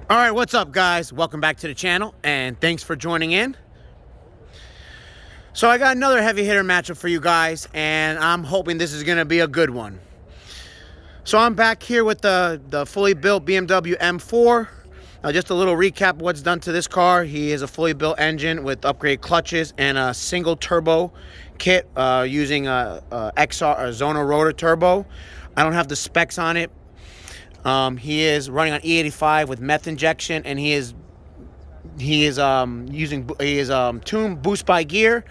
All right, what's up, guys? Welcome back to the channel, and thanks for joining in. So I got another heavy hitter matchup for you guys, and I'm hoping this is going to be a good one. So I'm back here with the fully built BMW M4. Now, just a little recap of what's done to this car. He is a fully built engine with upgraded clutches and a single turbo kit using a Zono rotor turbo. I don't have the specs on it. He is running on E85 with meth injection, and he is tuned boost by gear,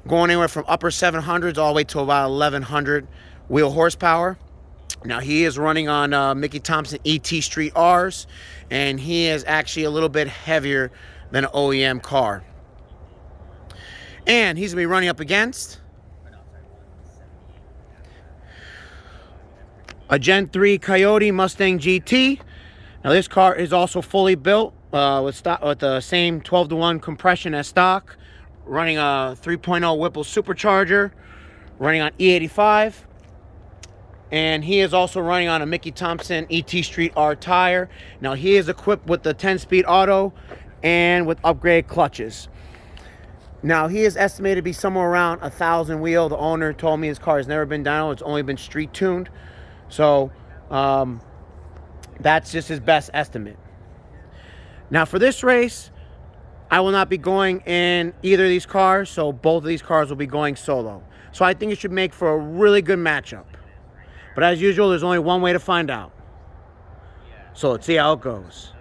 going anywhere from upper 700s all the way to about 1100 wheel horsepower. Now he is running on Mickey Thompson ET Street R's, and he is actually a little bit heavier than an OEM car. And he's gonna be running up against a Gen 3 Coyote Mustang GT. Now this car is also fully built with the same 12-to-1 compression as stock, running a 3.0 Whipple Supercharger, running on E85. And he is also running on a Mickey Thompson ET Street R tire. Now he is equipped with the 10-speed auto and with upgraded clutches. Now he is estimated to be somewhere around 1,000 wheel. The owner told me his car has never been dyno, it's only been street tuned. So that's just his best estimate. Now for this race, I will not be going in either of these cars, so both of these cars will be going solo. So I think it should make for a really good matchup. But as usual, there's only one way to find out. So let's see how it goes.